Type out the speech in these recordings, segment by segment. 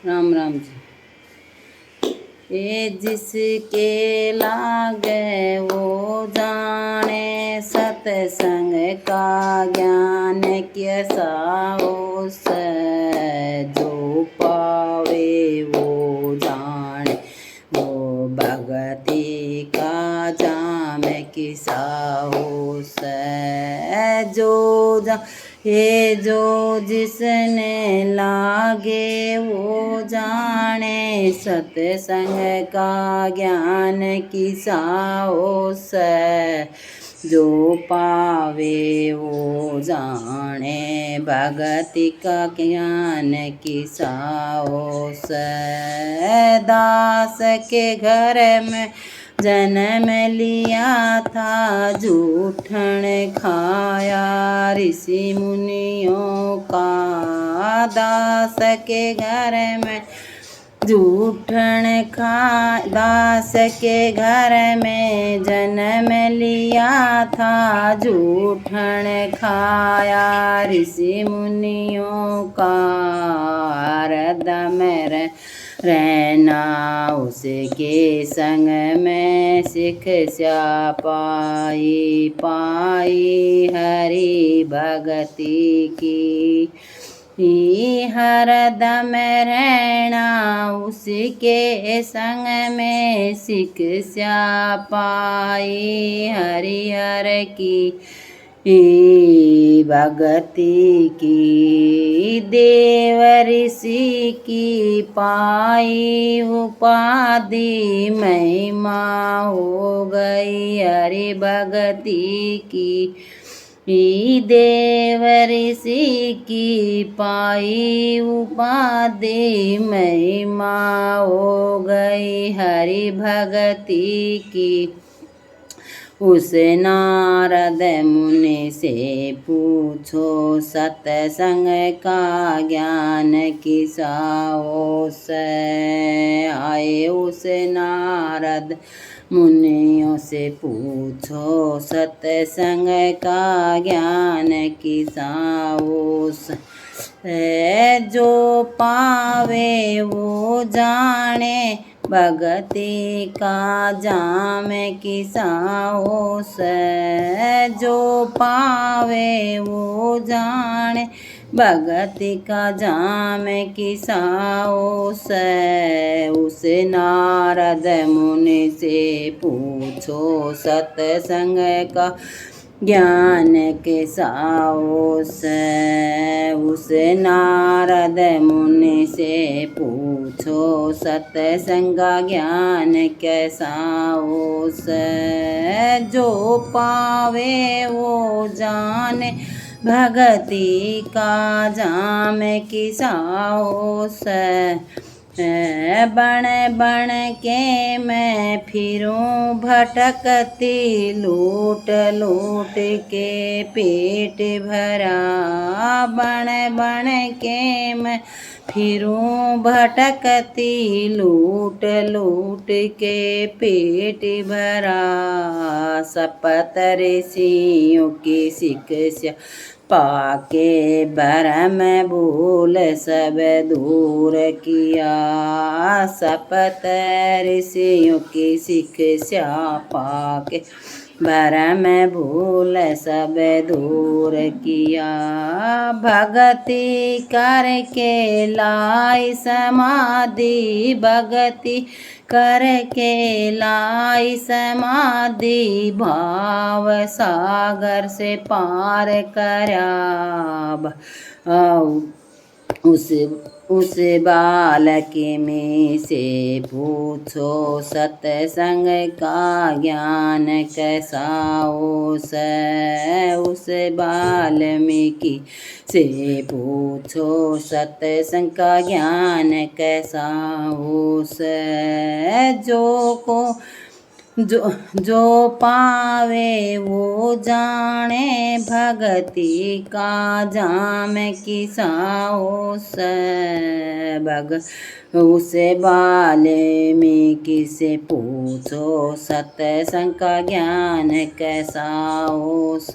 राम राम जी। ये जिसके लागे वो जाने, सत्संग का ज्ञान कैसा उस जो पावे वो जाने, वो भगति का जाम किसा उस जो जा ये जो जिसने लागे वो जाने, सत्संग का ज्ञान किसा ओस जो पावे वो जाने, भगति का ज्ञान किसा ओस दास के घर में जन्म लिया था, जूठन खाया ऋषि मुनियों का, दास के घर में जूठन दास के घर में जन्म लिया था, जूठन खाया ऋषि मुनियों का, हरदम रहना उसके संग में शिक्षा पाई पाई, हरि भगति की हरदम रहना उसके संग में शिक्षा पाई, हरिहर की भगति की, देव ऋषि की पाई उपाधि, महिमा हो गई हरि भगति की, देव ऋषि की पाई उपाधि, महिमा हो गई हरि भगति की। उस नारद मुनि से पूछो, सत्संग का ज्ञान किसा ओस आए, उस नारद मुनियों से पूछो, सत्संग का ज्ञान किसा ओस जो पावे वो जाने, भगति का जाम किसा ओस जो पावे वो जाने, भगति का जाम किसा ओस उस नारद मुनि से पूछो, सत्संग का ज्ञान कैसा ओस उस नारद मुनि से पूछो, सत्संग का ज्ञान कैसा ओस जो पावे वो जाने, भगति का जाम किसा ओस बण बण के मैं फिरूं भटकती, लूट लूट के पेट भरा, बण बण के मैं फिरूं भटकती, लूट लूट के पेट भरा, सपत ऋषियों की शिक्षा पाके भरम भूल सब दूर किया, सपत ऋषियों की शिक्षा पाके भरम भूल सब दूर किया, भगति करके लाई समाधि, भगति करके लाई समाधि, भाव सागर से पार करा, उस बालक में से पूछो, सत्संग का ज्ञान कैसा ओस उस बाल्मीकि से पूछो, सत्संग का ज्ञान कैसा ओस जो पावे वो जाने, भगति का जाम किसा ओस उस वाल्मीकि से पूछो, सत्संग का ज्ञान कैसा ओस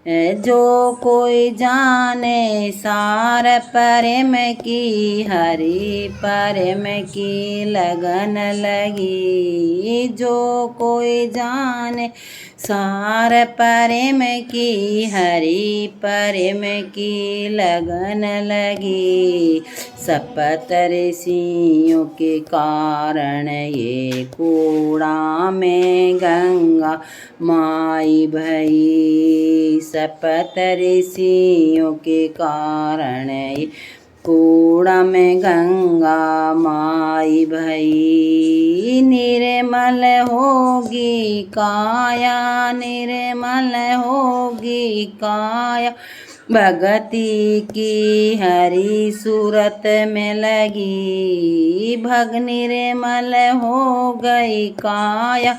जो कोई जाने सार प्रेम की, हरि प्रेम की लगन लगी। जो कोई जाने सार प्रेम की, हरि प्रेम की लगन लगी। सप्त ऋषियों के कारण ये कूड़ा में गंगा माई भई। सप्त ऋषियों के कारण ये कूड़ा में गंगा माई भई। निर्मल होगी काया, निर्मल होगी काया, भगति की हरि सूरत में लगी। भग निर्मल हो गई काया,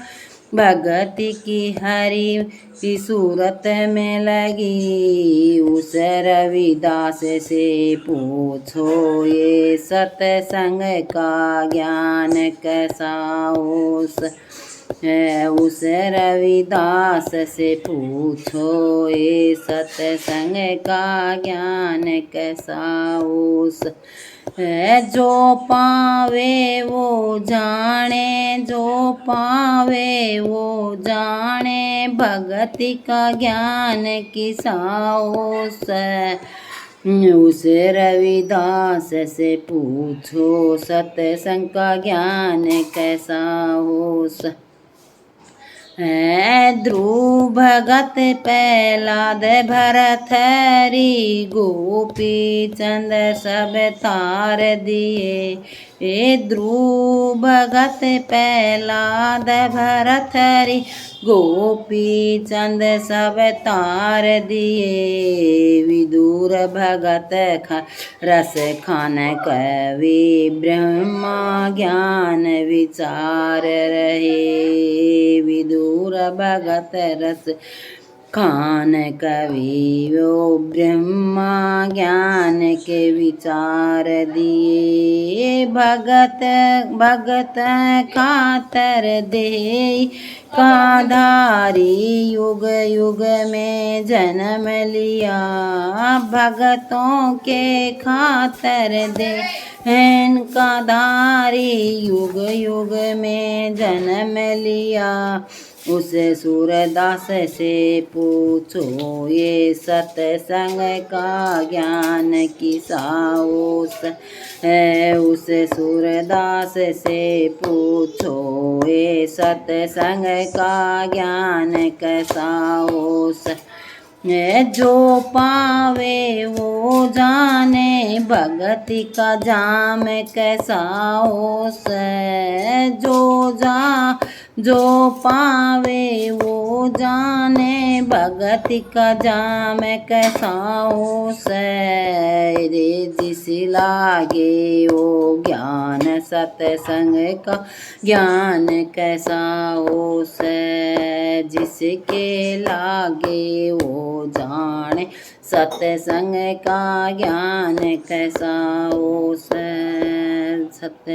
भगति की हरि की सूरत में लगी। उस रविदास से पूछो ये सत्संग का ज्ञान कैसा ओस है। उस रविदास से पूछो ये सत्संग का ज्ञान कैसा ओस है। जो पावे वो जाने, जो पावे वो जाने, भक्ति का ज्ञान किसा ओस है। उस रविदास से पूछो सत्संग का ज्ञान कैसा ओस है। ध्रुव भगत प्रहलाद भरथरी, गोपी चंद सब तार दिए। ध्रुव भगत प्रहलाद भरथरी, गोपी चंद सब तार दिए। विदुर भगत रस खान कवि, ब्रह्मा ज्ञान विचार रहे। विदुर भगत रस खान कवि, वो ब्रह्मा ज्ञान के विचार दिए। भगत भगत खातर दे का धारी, युग युग में जन्म लिया। भगतों के खातर दे इनका धारी, युग युग में जन्म लिया। उस सूरदास से पूछो ये सत्संग का ज्ञान किसा ओस है। उस सूरदास से पूछो ये सत्संग का ज्ञान कैसा ओस है। जो पावे वो जाने, भक्ति का जाम कैसा ओस है। जो पावे वो जाने, भक्ति का जाम कैसा ओस है। रे जिस लागे वो ज्ञान, सत्संग का ज्ञान कैसा ओस है। जिसके लागे वो जाने, सत्संग का ज्ञान कैसा ओस है। सत्य